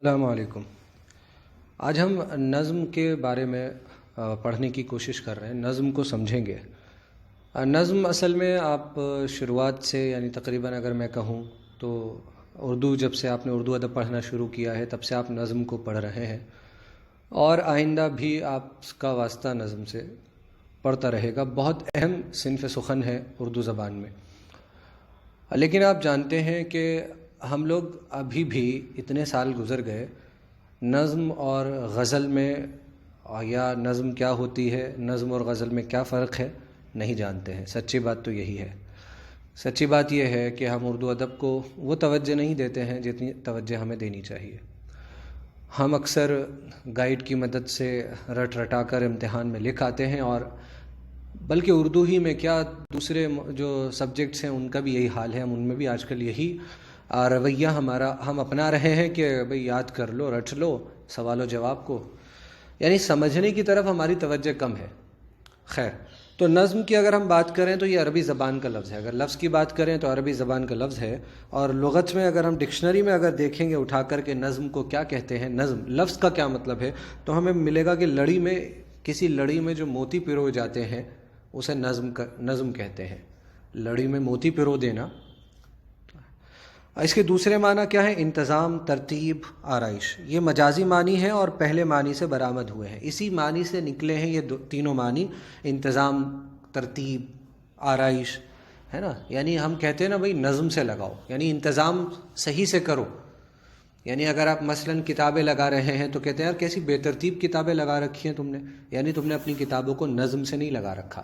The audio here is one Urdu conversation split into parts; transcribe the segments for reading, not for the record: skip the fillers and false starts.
السلام علیکم۔ آج ہم نظم کے بارے میں پڑھنے کی کوشش کر رہے ہیں، نظم کو سمجھیں گے۔ نظم اصل میں آپ شروعات سے یعنی تقریباً اگر میں کہوں تو اردو، جب سے آپ نے اردو ادب پڑھنا شروع کیا ہے تب سے آپ نظم کو پڑھ رہے ہیں، اور آئندہ بھی آپ کا واسطہ نظم سے پڑھتا رہے گا۔ بہت اہم صنف سخن ہے اردو زبان میں، لیکن آپ جانتے ہیں کہ ہم لوگ ابھی بھی اتنے سال گزر گئے نظم اور غزل میں، یا نظم کیا ہوتی ہے، نظم اور غزل میں کیا فرق ہے، نہیں جانتے ہیں۔ سچی بات تو یہی ہے۔ سچی بات یہ ہے کہ ہم اردو ادب کو وہ توجہ نہیں دیتے ہیں جتنی توجہ ہمیں دینی چاہیے۔ ہم اکثر گائیڈ کی مدد سے رٹ رٹا کر امتحان میں لکھ آتے ہیں، اور بلکہ اردو ہی میں کیا دوسرے جو سبجیکٹس ہیں ان کا بھی یہی حال ہے۔ ہم ان میں بھی آج کل یہی رویہ ہم اپنا رہے ہیں کہ بھئی یاد کر لو، رٹ لو سوال و جواب کو، یعنی سمجھنے کی طرف ہماری توجہ کم ہے۔ خیر، تو نظم کی اگر ہم بات کریں تو یہ عربی زبان کا لفظ ہے۔ اگر لفظ کی بات کریں تو عربی زبان کا لفظ ہے، اور لغت میں اگر ہم ڈکشنری میں اگر دیکھیں گے اٹھا کر کے نظم کو کیا کہتے ہیں، نظم لفظ کا کیا مطلب ہے، تو ہمیں ملے گا کہ لڑی میں، کسی لڑی میں جو موتی پروئے جاتے ہیں اسے نظم کہتے ہیں۔ لڑی میں موتی پرو دینا۔ اس کے دوسرے معنی کیا ہے؟ انتظام، ترتیب، آرائش۔ یہ مجازی معنی ہے اور پہلے معنی سے برآمد ہوئے ہیں، اسی معنی سے نکلے ہیں یہ تینوں معنی، انتظام، ترتیب، آرائش، ہے نا۔ یعنی ہم کہتے ہیں نا بھئی نظم سے لگاؤ، یعنی انتظام صحیح سے کرو۔ یعنی اگر آپ مثلاً کتابیں لگا رہے ہیں تو کہتے ہیں یار کیسی بے ترتیب کتابیں لگا رکھی ہیں تم نے، یعنی تم نے اپنی کتابوں کو نظم سے نہیں لگا رکھا۔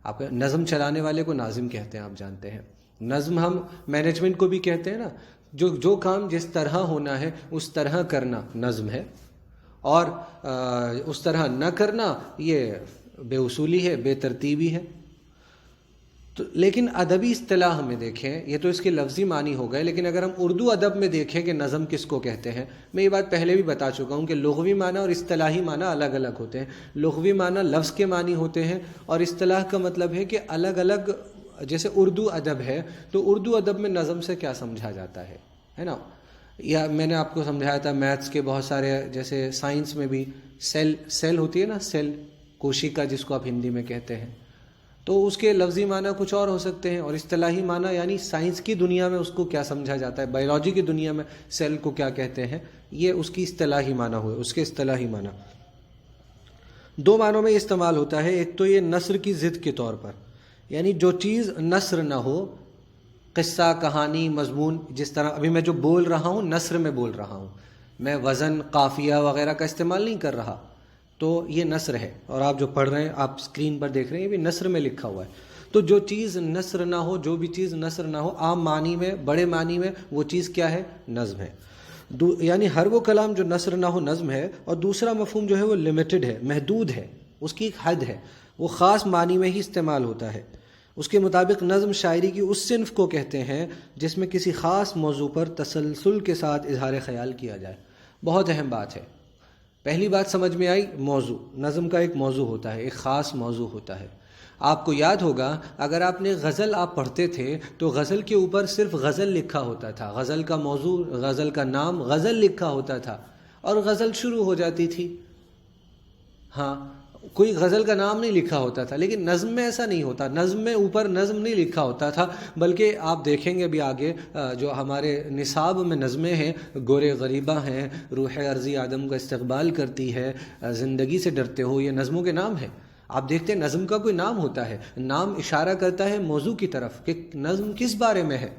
آپ نظم چلانے والے کو ناظم کہتے ہیں، آپ جانتے ہیں۔ نظم ہم مینجمنٹ کو بھی کہتے ہیں نا، جو کام جس طرح ہونا ہے اس طرح کرنا نظم ہے، اور اس طرح نہ کرنا یہ بے اصولی ہے، بے ترتیبی ہے۔ تو لیکن ادبی اصطلاح میں دیکھیں، یہ تو اس کے لفظی معنی ہو گئے، لیکن اگر ہم اردو ادب میں دیکھیں کہ نظم کس کو کہتے ہیں، میں یہ بات پہلے بھی بتا چکا ہوں کہ لغوی معنی اور اصطلاحی معنی الگ الگ ہوتے ہیں۔ لغوی معنی لفظ کے معنی ہوتے ہیں، اور اصطلاح کا مطلب ہے کہ الگ الگ، جیسے اردو ادب ہے تو اردو ادب میں نظم سے کیا سمجھا جاتا ہے نا۔ یا میں نے آپ کو سمجھایا تھا میتھس کے بہت سارے، جیسے سائنس میں بھی سیل ہوتی ہے نا، سیل، کوشیکا جس کو آپ ہندی میں کہتے ہیں، تو اس کے لفظی معنی کچھ اور ہو سکتے ہیں، اور اصطلاحی معنی یعنی سائنس کی دنیا میں اس کو کیا سمجھا جاتا ہے، بایولوجی کی دنیا میں سیل کو کیا کہتے ہیں، یہ اس کی اصطلاحی معنی ہوئے، اس کے اصطلاحی معنی۔ دو معنوں میں استعمال ہوتا ہے، ایک تو یہ نثر کی ضد کے طور پر، یعنی جو چیز نثر نہ ہو، قصہ، کہانی، مضمون، جس طرح ابھی میں جو بول رہا ہوں نثر میں بول رہا ہوں، میں وزن، قافیہ وغیرہ کا استعمال نہیں کر رہا، تو یہ نثر ہے۔ اور آپ جو پڑھ رہے ہیں، آپ اسکرین پر دیکھ رہے ہیں، یہ بھی نثر میں لکھا ہوا ہے۔ تو جو چیز نثر نہ ہو، جو بھی چیز نثر نہ ہو، عام معنی میں، بڑے معنی میں وہ چیز کیا ہے؟ نظم ہے۔ یعنی ہر وہ کلام جو نثر نہ ہو نظم ہے، اور دوسرا مفہوم جو ہے وہ لمیٹڈ ہے، محدود ہے، اس کی ایک حد ہے، وہ خاص معنی میں ہی استعمال ہوتا ہے۔ اس کے مطابق نظم شاعری کی اس صنف کو کہتے ہیں جس میں کسی خاص موضوع پر تسلسل کے ساتھ اظہار خیال کیا جائے۔ بہت اہم بات ہے۔ پہلی بات سمجھ میں آئی، موضوع، نظم کا ایک موضوع ہوتا ہے، ایک خاص موضوع ہوتا ہے۔ آپ کو یاد ہوگا اگر آپ نے غزل آپ پڑھتے تھے تو غزل کے اوپر صرف غزل لکھا ہوتا تھا، غزل کا موضوع، غزل کا نام، غزل لکھا ہوتا تھا، اور غزل شروع ہو جاتی تھی۔ ہاں، کوئی غزل کا نام نہیں لکھا ہوتا تھا، لیکن نظم میں ایسا نہیں ہوتا۔ نظم میں اوپر نظم نہیں لکھا ہوتا تھا، بلکہ آپ دیکھیں گے بھی آگے جو ہمارے نصاب میں نظمیں ہیں، گورے غریبہ ہیں، روح ارضی آدم کا استقبال کرتی ہے، زندگی سے ڈرتے ہو، یہ نظموں کے نام ہیں۔ آپ دیکھتے ہیں نظم کا کوئی نام ہوتا ہے، نام اشارہ کرتا ہے موضوع کی طرف کہ نظم کس بارے میں ہے،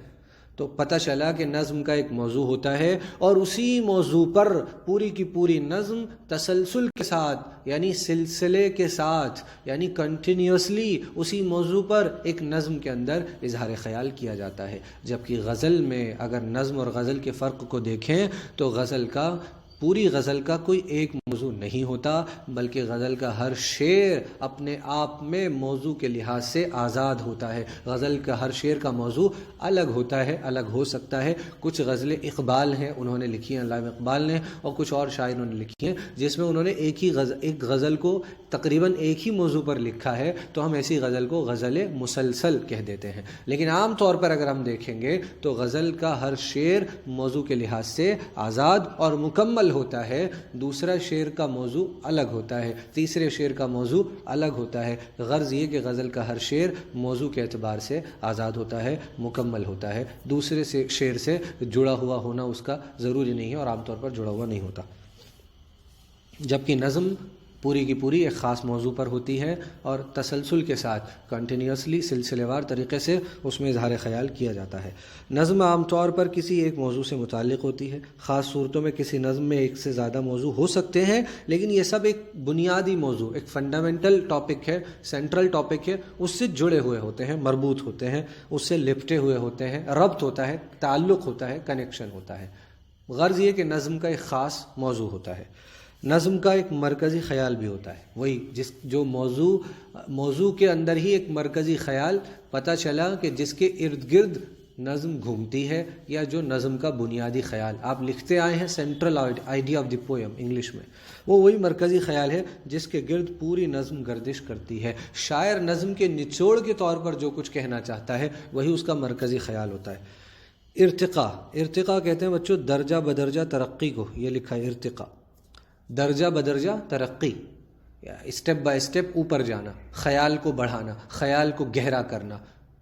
تو پتہ چلا کہ نظم کا ایک موضوع ہوتا ہے، اور اسی موضوع پر پوری کی پوری نظم تسلسل کے ساتھ، یعنی سلسلے کے ساتھ، یعنی کنٹینیوسلی اسی موضوع پر ایک نظم کے اندر اظہار خیال کیا جاتا ہے۔ جبکہ غزل میں اگر نظم اور غزل کے فرق کو دیکھیں تو غزل کا، پوری غزل کا کوئی ایک موضوع نہیں ہوتا، بلکہ غزل کا ہر شعر اپنے آپ میں موضوع کے لحاظ سے آزاد ہوتا ہے۔ غزل کا ہر شعر کا موضوع الگ ہوتا ہے، الگ ہو سکتا ہے۔ کچھ غزلیں اقبال ہیں، انہوں نے لکھی ہیں علامہ اقبال نے، اور کچھ اور شاعروں نے لکھی ہیں جس میں انہوں نے ایک غزل کو تقریباً ایک ہی موضوع پر لکھا ہے، تو ہم ایسی غزل کو غزل مسلسل کہہ دیتے ہیں۔ لیکن عام طور پر اگر ہم دیکھیں گے تو غزل کا ہر شعر موضوع کے لحاظ سے آزاد اور مکمل ہوتا ہے، دوسرا شعر کا موضوع الگ ہوتا ہے، تیسرے شعر کا موضوع الگ ہوتا ہے۔ غرض یہ کہ غزل کا ہر شعر موضوع کے اعتبار سے آزاد ہوتا ہے، مکمل ہوتا ہے، دوسرے شعر سے جڑا ہوا ہونا اس کا ضروری نہیں ہے، اور عام طور پر جڑا ہوا نہیں ہوتا۔ جبکہ نظم پوری کی پوری ایک خاص موضوع پر ہوتی ہے اور تسلسل کے ساتھ کنٹینیوسلی سلسلے وار طریقے سے اس میں اظہار خیال کیا جاتا ہے۔ نظم عام طور پر کسی ایک موضوع سے متعلق ہوتی ہے، خاص صورتوں میں کسی نظم میں ایک سے زیادہ موضوع ہو سکتے ہیں، لیکن یہ سب ایک بنیادی موضوع، ایک فنڈامنٹل ٹاپک ہے، سینٹرل ٹاپک ہے، اس سے جڑے ہوئے ہوتے ہیں، مربوط ہوتے ہیں، اس سے لپٹے ہوئے ہوتے ہیں، ربط ہوتا ہے، تعلق ہوتا ہے، کنیکشن ہوتا ہے۔ غرض یہ کہ نظم کا ایک خاص موضوع ہوتا ہے۔ نظم کا ایک مرکزی خیال بھی ہوتا ہے، وہی جو موضوع کے اندر ہی ایک مرکزی خیال پتہ چلا کہ جس کے ارد گرد نظم گھومتی ہے، یا جو نظم کا بنیادی خیال آپ لکھتے آئے ہیں، central idea of the poem English میں، وہی مرکزی خیال ہے جس کے گرد پوری نظم گردش کرتی ہے۔ شاعر نظم کے نچوڑ کے طور پر جو کچھ کہنا چاہتا ہے وہی اس کا مرکزی خیال ہوتا ہے۔ ارتقاء کہتے ہیں بچوں درجہ بدرجہ ترقی کو، یہ لکھا ہے ارتقاء، درجہ بدرجہ ترقی، اسٹیپ بائی اسٹیپ اوپر جانا، خیال کو بڑھانا، خیال کو گہرا کرنا،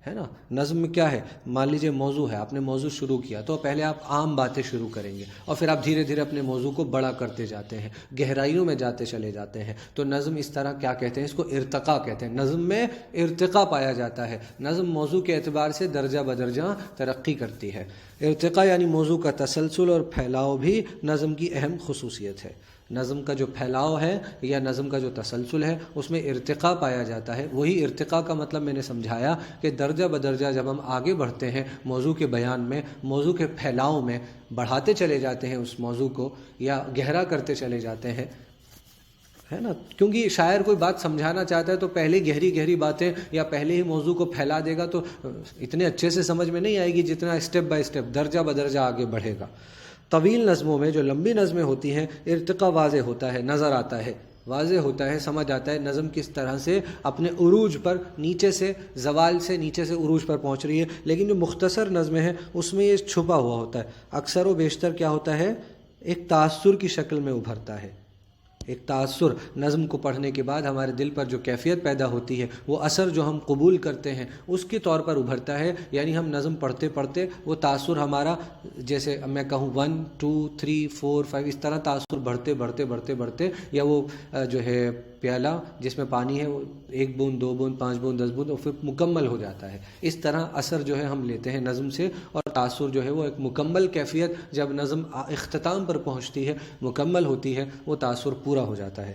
ہے نا۔ نظم میں کیا ہے، مان لیجیے موضوع ہے، آپ نے موضوع شروع کیا تو پہلے آپ عام باتیں شروع کریں گے، اور پھر آپ دھیرے دھیرے اپنے موضوع کو بڑا کرتے جاتے ہیں، گہرائیوں میں جاتے چلے جاتے ہیں۔ تو نظم اس طرح کیا کہتے ہیں، اس کو ارتقاء کہتے ہیں۔ نظم میں ارتقاء پایا جاتا ہے، نظم موضوع کے اعتبار سے درجہ بدرجہ ترقی کرتی ہے۔ ارتقاء یعنی موضوع کا تسلسل اور پھیلاؤ بھی نظم کی اہم خصوصیت ہے۔ نظم کا جو پھیلاؤ ہے یا نظم کا جو تسلسل ہے اس میں ارتقاء پایا جاتا ہے۔ وہی ارتقاء کا مطلب میں نے سمجھایا کہ درجہ بدرجہ جب ہم آگے بڑھتے ہیں موضوع کے بیان میں، موضوع کے پھیلاؤ میں، بڑھاتے چلے جاتے ہیں اس موضوع کو یا گہرا کرتے چلے جاتے ہیں، ہے نا۔ کیونکہ شاعر کوئی بات سمجھانا چاہتا ہے تو پہلے گہری باتیں یا پہلے ہی موضوع کو پھیلا دے گا تو اتنے اچھے سے سمجھ میں نہیں آئے گی جتنا اسٹیپ بائی اسٹیپ درجہ بدرجہ آگے بڑھے گا۔ طویل نظموں میں جو لمبی نظمیں ہوتی ہیں ارتقاء واضح ہوتا ہے، نظر آتا ہے، واضح ہوتا ہے، سمجھ آتا ہے نظم کس طرح سے اپنے عروج پر نیچے سے زوال سے نیچے سے عروج پر پہنچ رہی ہے۔ لیکن جو مختصر نظمیں ہیں اس میں یہ چھپا ہوا ہوتا ہے، اکثر و بیشتر کیا ہوتا ہے، ایک تاثر کی شکل میں ابھرتا ہے۔ ایک تاثر، نظم کو پڑھنے کے بعد ہمارے دل پر جو کیفیت پیدا ہوتی ہے، وہ اثر جو ہم قبول کرتے ہیں اس کے طور پر ابھرتا ہے۔ یعنی ہم نظم پڑھتے پڑھتے وہ تاثر ہمارا، جیسے میں کہوں 1 2 3 4 5 اس طرح تاثر بڑھتے یا وہ جو ہے پیالہ جس میں پانی ہے وہ 1 بوند 2 بوند 5 بوند 10 بوند اور پھر مکمل ہو جاتا ہے۔ اس طرح اثر جو ہے ہم لیتے ہیں نظم سے، اور تاثر جو ہے وہ ایک مکمل کیفیت جب نظم اختتام پر پہنچتی ہے، مکمل ہوتی ہے، وہ تاثر پورا ہو جاتا ہے۔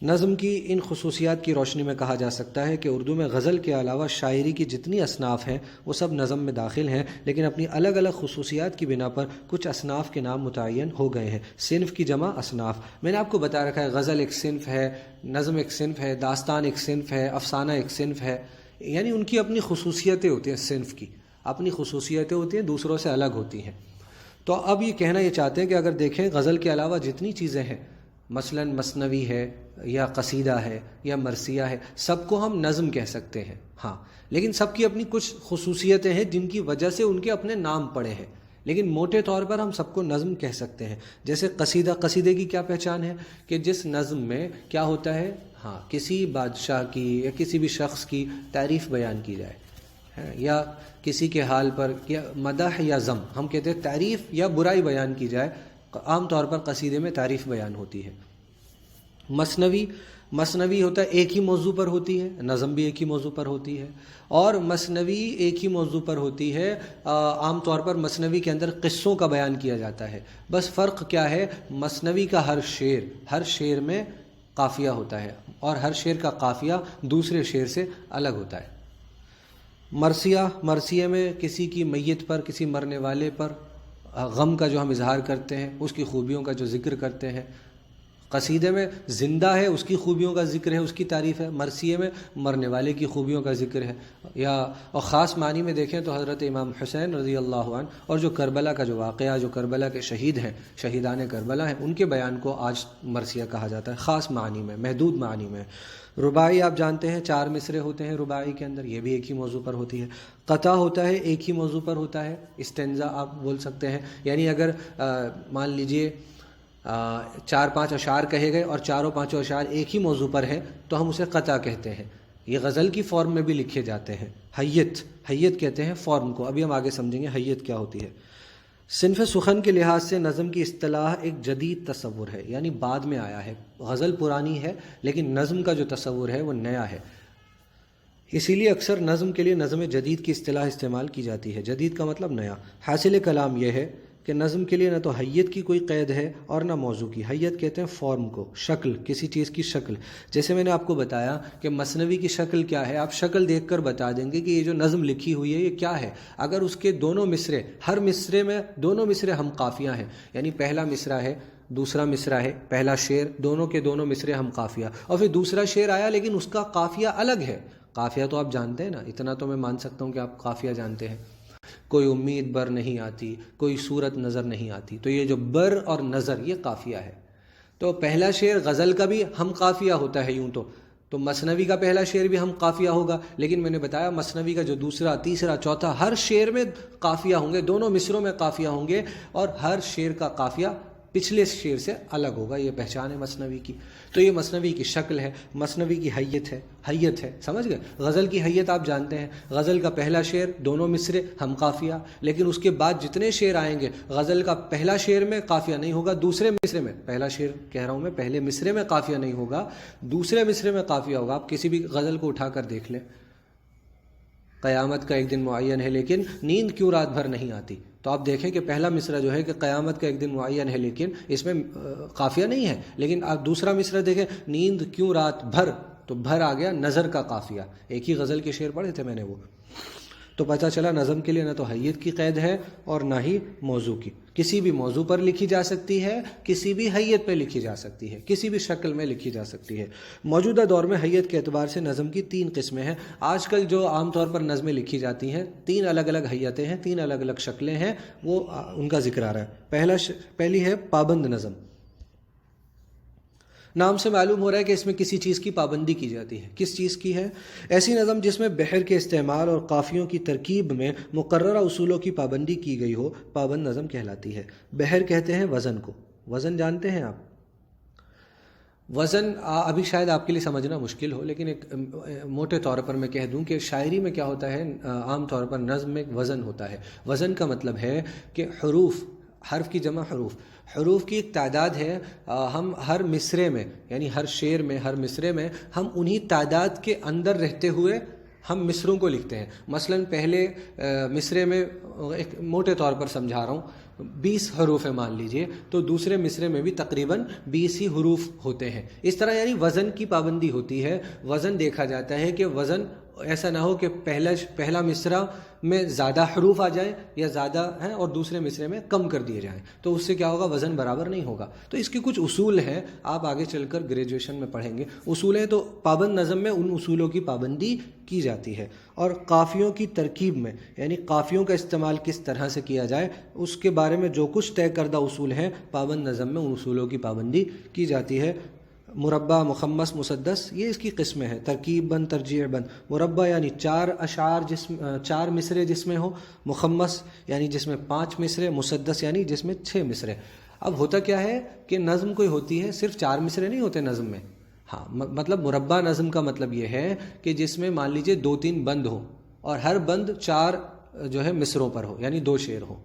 نظم کی ان خصوصیات کی روشنی میں کہا جا سکتا ہے کہ اردو میں غزل کے علاوہ شاعری کی جتنی اصناف ہیں وہ سب نظم میں داخل ہیں، لیکن اپنی الگ الگ خصوصیات کی بنا پر کچھ اصناف کے نام متعین ہو گئے ہیں۔ صنف کی جمع اصناف، میں نے آپ کو بتا رکھا ہے غزل ایک صنف ہے، نظم ایک صنف ہے، داستان ایک صنف ہے، افسانہ ایک صنف ہے، یعنی ان کی اپنی خصوصیتیں ہوتی ہیں، صنف کی اپنی خصوصیتیں ہوتی ہیں، دوسروں سے الگ ہوتی ہیں۔ تو اب یہ کہنا یہ چاہتے ہیں کہ اگر دیکھیں غزل کے علاوہ جتنی چیزیں ہیں، مثلا مثنوی ہے یا قصیدہ ہے یا مرثیہ ہے، سب کو ہم نظم کہہ سکتے ہیں، ہاں، لیکن سب کی اپنی کچھ خصوصیتیں ہیں جن کی وجہ سے ان کے اپنے نام پڑے ہیں، لیکن موٹے طور پر ہم سب کو نظم کہہ سکتے ہیں۔ جیسے قصیدے کی کیا پہچان ہے کہ جس نظم میں کیا ہوتا ہے، ہاں، کسی بادشاہ کی یا کسی بھی شخص کی تعریف بیان کی جائے، یا کسی کے حال پر یا مدح یا ذم، ہم کہتے ہیں تعریف یا برائی بیان کی جائے، عام طور پر قصیدے میں تعریف بیان ہوتی ہے۔ مثنوی ہوتا ہے ایک ہی موضوع پر ہوتی ہے، نظم بھی ایک ہی موضوع پر ہوتی ہے، اور مثنوی ایک ہی موضوع پر ہوتی ہے، عام طور پر مثنوی کے اندر قصوں کا بیان کیا جاتا ہے۔ بس فرق کیا ہے، مثنوی کا ہر شعر میں قافیہ ہوتا ہے، اور ہر شعر کا قافیہ دوسرے شعر سے الگ ہوتا ہے۔ مرثیہ میں کسی کی میت پر، کسی مرنے والے پر غم کا جو ہم اظہار کرتے ہیں، اس کی خوبیوں کا جو ذکر کرتے ہیں۔ قصیدے میں زندہ ہے اس کی خوبیوں کا ذکر ہے، اس کی تعریف ہے، مرثیے میں مرنے والے کی خوبیوں کا ذکر ہے، یا اور خاص معنی میں دیکھیں تو حضرت امام حسین رضی اللہ عنہ اور جو کربلا کا جو واقعہ، جو کربلا کے شہید ہیں، شہیدان کربلا ہیں، ان کے بیان کو آج مرثیہ کہا جاتا ہے، خاص معنی میں، محدود معنی میں۔ رباعی آپ جانتے ہیں 4 مصرے ہوتے ہیں رباعی کے اندر، یہ بھی ایک ہی موضوع پر ہوتی ہے۔ قطع ہوتا ہے ایک ہی موضوع پر ہوتا ہے، استنزا آپ بول سکتے ہیں، یعنی اگر مان لیجئے 4-5 اشعار کہے گئے اور چاروں پانچوں اشعار ایک ہی موضوع پر ہیں تو ہم اسے قطع کہتے ہیں۔ یہ غزل کی فارم میں بھی لکھے جاتے ہیں، حیت کہتے ہیں فارم کو، ابھی ہم آگے سمجھیں گے حیت کیا ہوتی ہے۔ صنف سخن کے لحاظ سے نظم کی اصطلاح ایک جدید تصور ہے، یعنی بعد میں آیا ہے، غزل پرانی ہے لیکن نظم کا جو تصور ہے وہ نیا ہے، اسی لیے اکثر نظم کے لیے نظم جدید کی اصطلاح استعمال کی جاتی ہے۔ جدید کا مطلب نیا۔ حاصل کلام یہ ہے کہ نظم کے لیے نہ تو حیت کی کوئی قید ہے اور نہ موضوع کی۔ حیت کہتے ہیں فارم کو، شکل، کسی چیز کی شکل۔ جیسے میں نے آپ کو بتایا کہ مثنوی کی شکل کیا ہے، آپ شکل دیکھ کر بتا دیں گے کہ یہ جو نظم لکھی ہوئی ہے یہ کیا ہے۔ اگر اس کے دونوں مصرے، ہر مصرے میں دونوں مصرے ہم قافیہ ہیں، یعنی پہلا مصرع ہے، دوسرا مصرع ہے، پہلا شعر، دونوں کے دونوں مصرے ہم قافیہ، اور پھر دوسرا شعر آیا لیکن اس کا قافیہ الگ ہے۔ قافیہ تو آپ جانتے ہیں نا، اتنا تو میں مان سکتا ہوں کہ آپ قافیہ جانتے ہیں۔ کوئی امید بر نہیں آتی، کوئی صورت نظر نہیں آتی، تو یہ جو بر اور نظر یہ قافیہ ہے۔ تو پہلا شعر غزل کا بھی ہم قافیہ ہوتا ہے یوں تو مثنوی کا پہلا شعر بھی ہم قافیہ ہوگا، لیکن میں نے بتایا مثنوی کا جو دوسرا، تیسرا، چوتھا، ہر شعر میں قافیہ ہوں گے، دونوں مصروں میں قافیہ ہوں گے، اور ہر شعر کا قافیہ پچھلے شعر سے الگ ہوگا، یہ پہچان ہے مثنوی کی۔ تو یہ مثنوی کی شکل ہے، مثنوی کی حیت ہے، سمجھ گئے؟ غزل کی حیت آپ جانتے ہیں، غزل کا پہلا شعر دونوں مصرے ہم قافیہ، لیکن اس کے بعد جتنے شعر آئیں گے غزل کا پہلا شعر میں قافیہ نہیں ہوگا، دوسرے مصرے میں، پہلا شعر کہہ رہا ہوں میں، پہلے مصرے میں قافیہ نہیں ہوگا، دوسرے مصرے میں قافیہ ہوگا۔ آپ کسی بھی غزل کو اٹھا کر دیکھ لیں، قیامت کا ایک دن معین ہے لیکن نیند کیوں رات بھر نہیں آتی، تو آپ دیکھیں کہ پہلا مصرع جو ہے کہ قیامت کا ایک دن معین ہے لیکن اس میں قافیہ نہیں ہے، لیکن آپ دوسرا مصرع دیکھیں، نیند کیوں رات بھر، تو بھر آ گیا نظر کا قافیہ۔ ایک ہی غزل کے شعر پڑھے تھے میں نے وہ، تو پتہ چلا نظم کے لیے نہ تو حیت کی قید ہے اور نہ ہی موضوع کی۔ کسی بھی موضوع پر لکھی جا سکتی ہے، کسی بھی حیت پہ لکھی جا سکتی ہے، کسی بھی شکل میں لکھی جا سکتی ہے۔ موجودہ دور میں حیت کے اعتبار سے نظم کی 3 قسمیں ہیں۔ آج کل جو عام طور پر نظمیں لکھی جاتی ہیں 3 الگ الگ حیتیں ہیں، 3 الگ الگ شکلیں ہیں، وہ ان کا ذکر آ رہا ہے۔ پہلی ہے پابند نظم۔ نام سے معلوم ہو رہا ہے کہ اس میں کسی چیز کی پابندی کی جاتی ہے۔ کس چیز کی ہے؟ ایسی نظم جس میں بحر کے استعمال اور قافیوں کی ترکیب میں مقررہ اصولوں کی پابندی کی گئی ہو، پابند نظم کہلاتی ہے۔ بحر کہتے ہیں وزن کو۔ وزن جانتے ہیں آپ؟ وزن ابھی شاید آپ کے لیے سمجھنا مشکل ہو، لیکن ایک موٹے طور پر میں کہہ دوں کہ شاعری میں کیا ہوتا ہے، عام طور پر نظم میں ایک وزن ہوتا ہے۔ وزن کا مطلب ہے کہ حروف، حرف کی جمع حروف کی ایک تعداد ہے، ہم ہر مصرے میں، یعنی ہر شعر میں، ہر مصرے میں ہم انہی تعداد کے اندر رہتے ہوئے ہم مصروں کو لکھتے ہیں۔ مثلا پہلے مصرے میں، ایک موٹے طور پر سمجھا رہا ہوں، 20 حروف ہے مان لیجئے، تو دوسرے مصرے میں بھی تقریباً 20 ہی حروف ہوتے ہیں۔ اس طرح یعنی وزن کی پابندی ہوتی ہے۔ وزن دیکھا جاتا ہے کہ وزن ایسا نہ ہو کہ پہلا مصرع میں زیادہ حروف آ جائیں یا زیادہ ہیں اور دوسرے مصرے میں کم کر دیے جائیں، تو اس سے کیا ہوگا، وزن برابر نہیں ہوگا۔ تو اس کے کچھ اصول ہیں، آپ آگے چل کر گریجویشن میں پڑھیں گے اصول ہیں۔ تو پابند نظم میں ان اصولوں کی پابندی کی جاتی ہے۔ اور قافیوں کی ترکیب میں، یعنی قافیوں کا استعمال کس طرح سے کیا جائے، اس کے بارے میں جو کچھ طے کردہ اصول ہیں، پابند نظم میں ان اصولوں کی پابندی کی جاتی ہے۔ مربع، مخمس، مسدس، یہ اس کی قسمیں ہیں۔ ترکیب بند، ترجیع بند۔ مربع یعنی 4 اشعار 4 مصرے جس میں ہو، مخمس یعنی جس میں 5 مصرے، مسدس یعنی جس میں 6 مصرے۔ اب ہوتا کیا ہے کہ نظم کوئی ہوتی ہے، صرف 4 مصرے نہیں ہوتے نظم میں، ہاں مطلب مربع نظم کا مطلب یہ ہے کہ جس میں مان لیجئے 2-3 بند ہو اور ہر بند 4 جو ہے مصروں پر ہو، یعنی 2 شعر ہو۔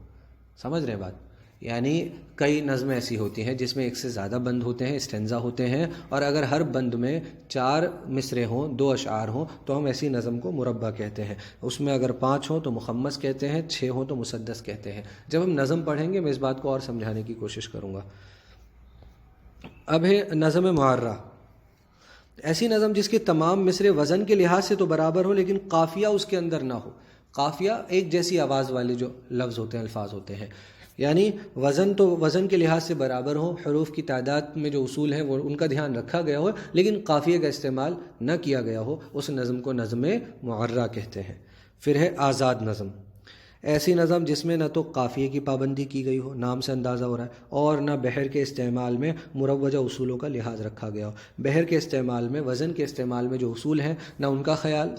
سمجھ رہے بات؟ یعنی کئی نظمیں ایسی ہوتی ہیں جس میں ایک سے زیادہ بند ہوتے ہیں، اسٹینزا ہوتے ہیں، اور اگر ہر بند میں 4 مصرے ہوں، 2 اشعار ہوں، تو ہم ایسی نظم کو مربع کہتے ہیں۔ اس میں اگر 5 ہوں تو مخمس کہتے ہیں، 6 ہوں تو مسدس کہتے ہیں۔ جب ہم نظم پڑھیں گے میں اس بات کو اور سمجھانے کی کوشش کروں گا۔ اب ہے نظم معرہ، ایسی نظم جس کے تمام مصرے وزن کے لحاظ سے تو برابر ہو لیکن قافیہ اس کے اندر نہ ہو۔ قافیہ ایک جیسی آواز والے جو لفظ ہوتے ہیں، الفاظ ہوتے ہیں۔ یعنی وزن کے لحاظ سے برابر ہوں، حروف کی تعداد میں جو اصول ہیں وہ ان کا دھیان رکھا گیا ہو، لیکن قافیے کا استعمال نہ کیا گیا ہو، اس نظم کو نظم معرہ کہتے ہیں۔ پھر ہے آزاد نظم، ایسی نظم جس میں نہ تو قافیے کی پابندی کی گئی ہو، نام سے اندازہ ہو رہا ہے، اور نہ بحر کے استعمال میں مروجہ اصولوں کا لحاظ رکھا گیا ہو۔ بحر کے استعمال میں، وزن کے استعمال میں جو اصول ہیں، نہ ان کا خیال،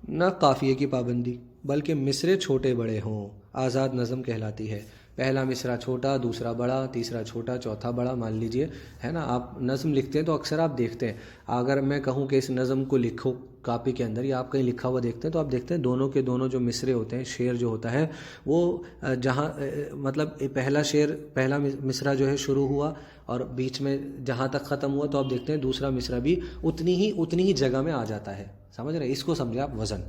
نہ قافیے کی پابندی، بلکہ مصرے چھوٹے بڑے ہوں، آزاد نظم کہلاتی ہے۔ پہلا مصرع چھوٹا، دوسرا بڑا، تیسرا چھوٹا، چوتھا بڑا، مان لیجئے، ہے نا۔ آپ نظم لکھتے ہیں تو اکثر آپ دیکھتے ہیں، اگر میں کہوں کہ اس نظم کو لکھو کاپی کے اندر، یا آپ کہیں لکھا ہوا دیکھتے ہیں، تو آپ دیکھتے ہیں دونوں کے دونوں جو مصرے ہوتے ہیں، شعر جو ہوتا ہے وہ جہاں مطلب پہلا مصرع جو ہے شروع ہوا اور بیچ میں جہاں تک ختم ہوا، تو آپ دیکھتے ہیں دوسرا مصرع بھی اتنی ہی جگہ میں آ جاتا ہے، سمجھ رہے ہیں؟ اس کو سمجھے آپ وزن۔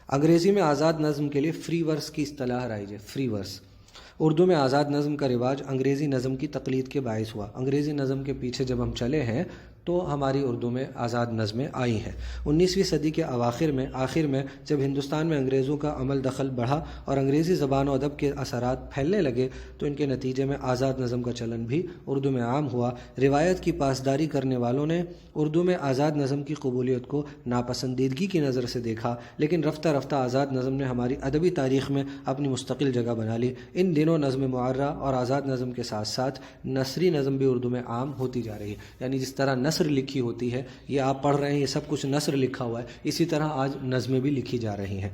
انگریزی میں آزاد نظم کے لیے فری ورس کی اصطلاح رائج ہے، فری ورس۔ اردو میں آزاد نظم کا رواج انگریزی نظم کی تقلید کے باعث ہوا۔ انگریزی نظم کے پیچھے جب ہم چلے ہیں تو ہماری اردو میں آزاد نظمیں آئی ہیں۔ 19ویں صدی کے آخر میں جب ہندوستان میں انگریزوں کا عمل دخل بڑھا اور انگریزی زبان و ادب کے اثرات پھیلنے لگے، تو ان کے نتیجے میں آزاد نظم کا چلن بھی اردو میں عام ہوا۔ روایت کی پاسداری کرنے والوں نے اردو میں آزاد نظم کی قبولیت کو ناپسندیدگی کی نظر سے دیکھا، لیکن رفتہ رفتہ آزاد نظم نے ہماری ادبی تاریخ میں اپنی مستقل جگہ بنا لی۔ ان دنوں نظم معرہ اور آزاد نظم کے ساتھ ساتھ نثری نظم بھی اردو میں عام ہوتی جا رہی ہے۔ یعنی جس طرح نثر لکھی ہوتی ہے، یہ آپ پڑھ رہے ہیں، یہ سب کچھ نثر لکھا ہوا ہے، اسی طرح آج نظمیں بھی لکھی جا رہی ہیں۔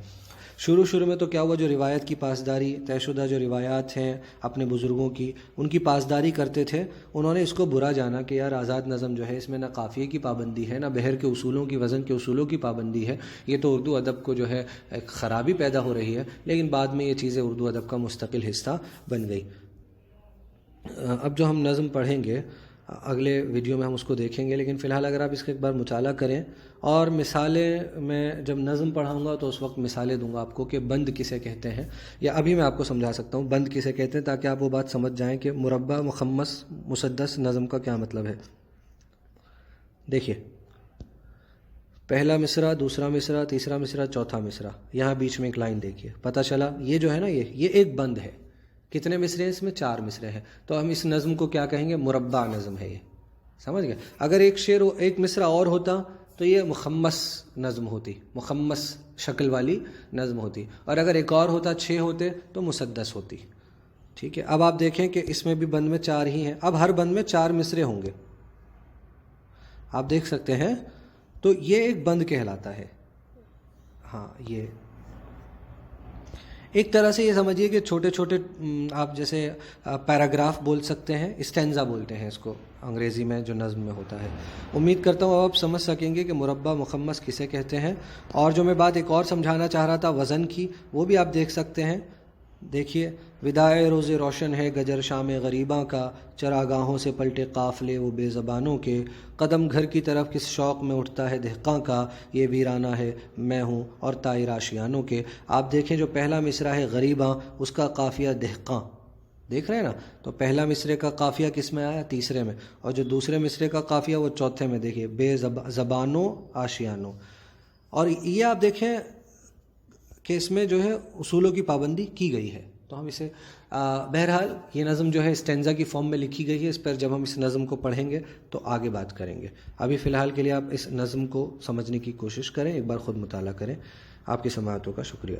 شروع میں تو کیا ہوا، جو روایت کی پاسداری، طے شدہ جو روایات ہیں اپنے بزرگوں کی، ان کی پاسداری کرتے تھے، انہوں نے اس کو برا جانا کہ یار آزاد نظم جو ہے اس میں نہ قافیے کی پابندی ہے، نہ بحر کے اصولوں کی، وزن کے اصولوں کی پابندی ہے، یہ تو اردو ادب کو جو ہے ایک خرابی پیدا ہو رہی ہے۔ لیکن بعد میں یہ چیزیں اردو ادب کا مستقل حصہ بن گئی۔ اب جو ہم نظم پڑھیں گے اگلے ویڈیو میں ہم اس کو دیکھیں گے، لیکن فی الحال اگر آپ اس کا ایک بار مطالعہ کریں، اور مثالیں میں جب نظم پڑھاؤں گا تو اس وقت مثالیں دوں گا آپ کو کہ بند کسے کہتے ہیں، یا ابھی میں آپ کو سمجھا سکتا ہوں بند کسے کہتے ہیں، تاکہ آپ وہ بات سمجھ جائیں کہ مربع، مخمس، مسدس نظم کا کیا مطلب ہے۔ دیکھیے، پہلا مصرع، دوسرا مصرع، تیسرا مصرع، چوتھا مصرع، یہاں بیچ میں ایک لائن دیکھیے، پتہ چلا یہ جو ہے نا یہ ایک بند ہے۔ کتنے مصرے ہیں اس میں؟ 4 مصرے ہیں، تو ہم اس نظم کو کیا کہیں گے؟ مربع نظم ہے یہ، سمجھ گئے؟ اگر ایک مصرع اور ہوتا تو یہ مخمس نظم ہوتی، مخمس شکل والی نظم ہوتی، اور اگر ایک اور ہوتا، 6 ہوتے، تو مسدس ہوتی۔ ٹھیک ہے، اب آپ دیکھیں کہ اس میں بھی بند میں 4 ہی ہیں، اب ہر بند میں 4 مصرے ہوں گے، آپ دیکھ سکتے ہیں، تو یہ ایک بند کہلاتا ہے۔ ہاں، یہ ایک طرح سے یہ سمجھیے کہ چھوٹے چھوٹے آپ جیسے پیراگراف بول سکتے ہیں، اسٹینزا بولتے ہیں اس کو انگریزی میں جو نظم میں ہوتا ہے۔ امید کرتا ہوں آپ سمجھ سکیں گے کہ مربع، مخمس کسے کہتے ہیں۔ اور جو میں بات ایک اور سمجھانا چاہ رہا تھا وزن کی، وہ بھی آپ دیکھ سکتے ہیں۔ دیکھیے، وداع روز روشن ہے گجر شام غریباں کا، چراگاہوں سے پلٹے قافلے وہ بے زبانوں کے، قدم گھر کی طرف کس شوق میں اٹھتا ہے دہقاں کا، یہ ویرانہ ہے میں ہوں اور طائر آشیانوں کے۔ آپ دیکھیں جو پہلا مصرع ہے غریباں، اس کا قافیہ دہقاں، دیکھ رہے ہیں نا؟ تو پہلا مصرے کا قافیہ کس میں آیا؟ تیسرے میں، اور جو دوسرے مصرے کا قافیہ وہ چوتھے میں۔ دیکھیے، بے زبانوں آشیانوں، اور یہ آپ دیکھیں کہ اس میں جو ہے اصولوں کی پابندی کی گئی ہے۔ تو ہم اسے بہرحال یہ نظم جو ہے اسٹینزا کی فارم میں لکھی گئی ہے، اس پر جب ہم اس نظم کو پڑھیں گے تو آگے بات کریں گے۔ ابھی فی الحال کے لیے آپ اس نظم کو سمجھنے کی کوشش کریں، ایک بار خود مطالعہ کریں۔ آپ کی سماعتوں کا شکریہ۔